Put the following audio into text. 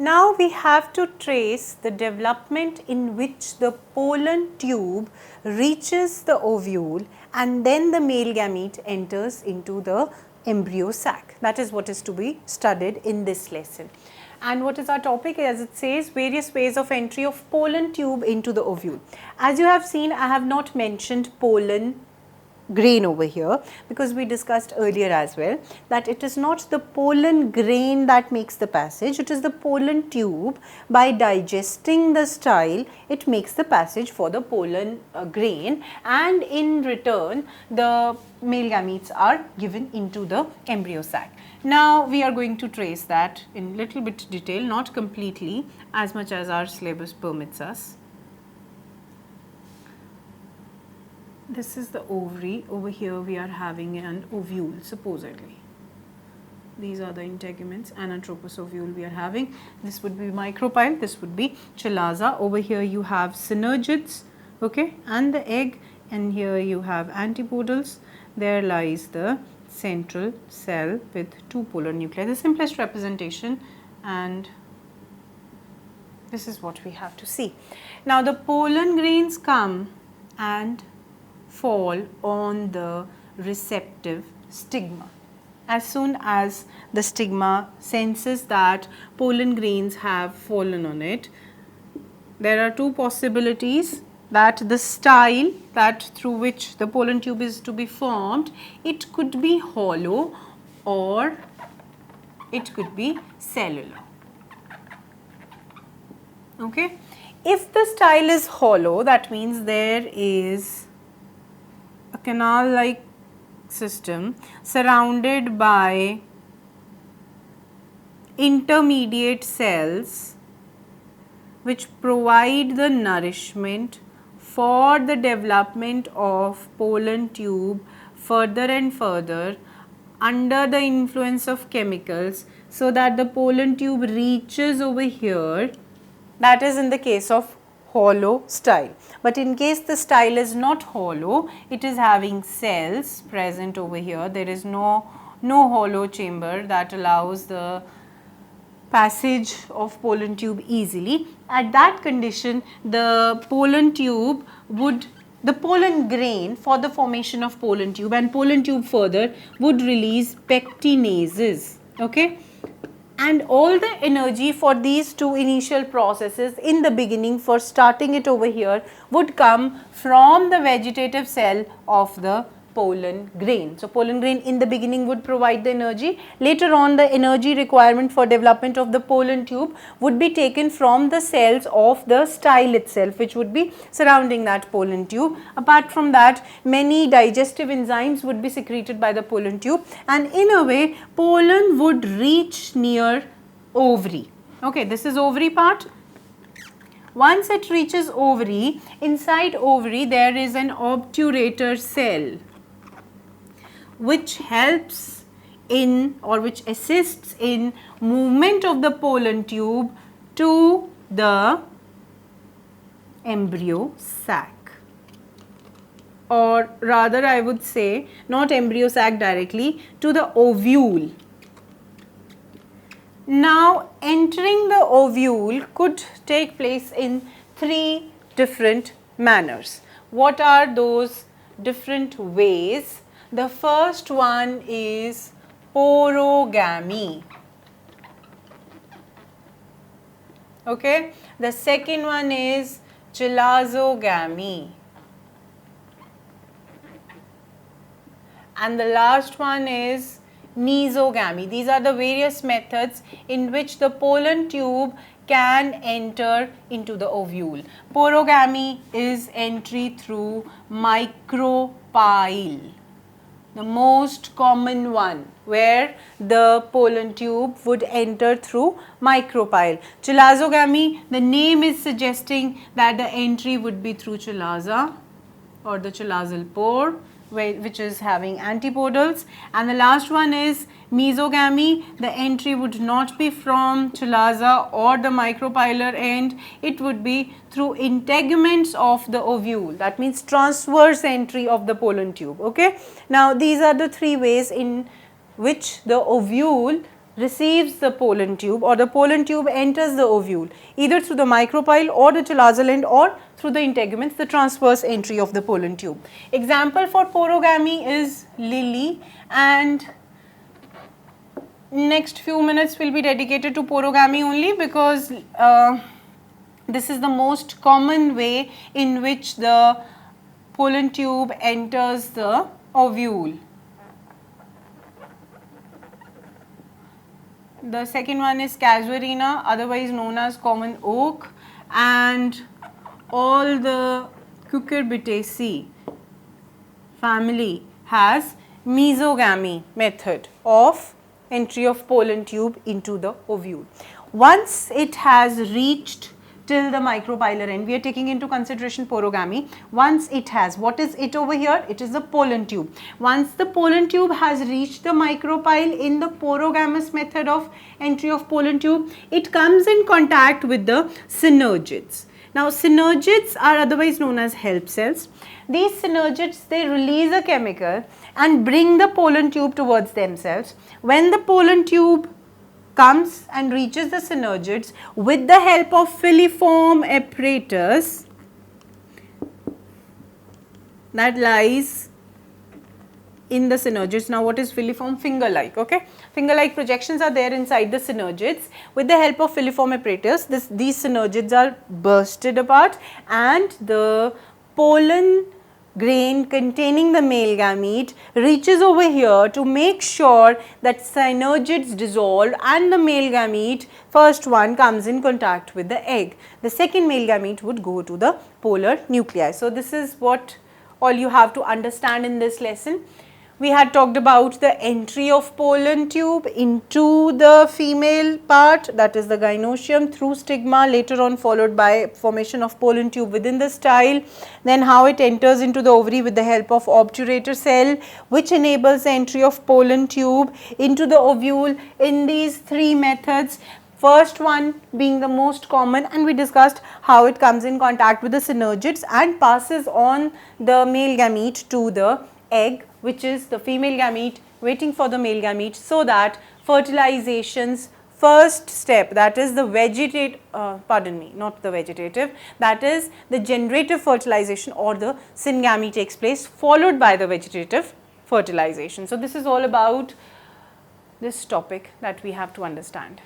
Now we have to trace the development in which the pollen tube reaches the ovule and then the male gamete enters into the embryo sac. That is what is to be studied in this lesson. And what is our topic? As it says, various ways of entry of pollen tube into the ovule. As you have seen, I have not mentioned pollen grain over here because we discussed earlier as well that it is not the pollen grain that makes the passage, it is the pollen tube. By digesting the style, it makes the passage for the pollen grain, and in return the male gametes are given into the embryo sac. Now we are going to trace that in little bit detail, not completely, as much as our syllabus permits us. This is the ovary. Over here we are having an ovule supposedly. These are the integuments, anatropousovule we are having. This would be micropyle, this would be chalaza. Over here you have synergids, okay, and the egg, and here you have antipodals. There lies the central cell with two polar nuclei, the simplest representation, and this is what we have to see. Now the pollen grains come and fall on the receptive stigma. As soon as the stigma senses that pollen grains have fallen on it, there are two possibilities: that the style that through which the pollen tube is to be formed, it could be hollow or it could be cellular. Okay. If the style is hollow, that means there is a canal-like system surrounded by intermediate cells which provide the nourishment for the development of pollen tube further and further under the influence of chemicals, so that the pollen tube reaches over here. That is in the case of hollow style. But in case the style is not hollow, it is having cells present over here. There is no hollow chamber that allows the passage of pollen tube easily. At that condition, the pollen tube would, the pollen grain for the formation of pollen tube and pollen tube further would release pectinases, okay. And all the energy for these two initial processes in the beginning for starting it over here would come from the vegetative cell of the pollen grain. So, pollen grain in the beginning would provide the energy. Later on, the energy requirement for development of the pollen tube would be taken from the cells of the style itself, which would be surrounding that pollen tube. Apart from that, many digestive enzymes would be secreted by the pollen tube, and in a way pollen would reach near ovary. Okay, this is ovary part. Once it reaches ovary, inside ovary there is an obturator cell which helps in, or which assists in, movement of the pollen tube to the embryo sac, or rather I would say not embryo sac directly, to the ovule. Now entering the ovule could take place in three different manners. What are those different ways? The first one is porogamy. Okay. The second one is chalazogamy. And the last one is mesogamy. These are the various methods in which the pollen tube can enter into the ovule. Porogamy is entry through micropyle, the most common one, where the pollen tube would enter through micropyle. Chalazogamy, the name is suggesting that the entry would be through chalaza or the chalazal pore, which is having antipodals. And the last one is mesogamy. The entry would not be from chalaza or the micropylar end, it would be through integuments of the ovule, that means transverse entry of the pollen tube. Okay. Now these are the three ways in which the ovule receives the pollen tube, or the pollen tube enters the ovule either through the micropyle or the chalaza end or through the integuments, the transverse entry of the pollen tube. Example for porogamy is lily, and next few minutes will be dedicated to porogamy only, because this is the most common way in which the pollen tube enters the ovule. The second one is casuarina, otherwise known as common oak, and all the Cucurbitaceae family has mesogamy method of entry of pollen tube into the ovule. Once it has reached till the micropylar end, we are taking into consideration porogamy. Once it has, what is it over here? It is the pollen tube. Once the pollen tube has reached the micropyle in the porogamous method of entry of pollen tube, it comes in contact with the synergids. Now, synergids are otherwise known as help cells. These synergids, they release a chemical and bring the pollen tube towards themselves. When the pollen tube comes and reaches the synergids, with the help of filiform apparatus that lies in the synergids. Now, what is filiform? Finger-like, okay? Finger-like projections are there inside the synergids. With the help of filiform apparatus, these synergids are bursted apart, and the pollen grain containing the male gamete reaches over here to make sure that synergids dissolve and the male gamete, first one, comes in contact with the egg. The second male gamete would go to the polar nuclei. So, this is what all you have to understand in this lesson. We had talked about the entry of pollen tube into the female part, that is the gynoecium, through stigma, later on followed by formation of pollen tube within the style. Then how it enters into the ovary with the help of obturator cell, which enables the entry of pollen tube into the ovule in these three methods. First one being the most common, and we discussed how it comes in contact with the synergids and passes on the male gamete to the egg, which is the female gamete waiting for the male gamete, so that fertilization's first step, that is the vegetative, that is the generative fertilization or the syngamy takes place, followed by the vegetative fertilization. So, this is all about this topic that we have to understand.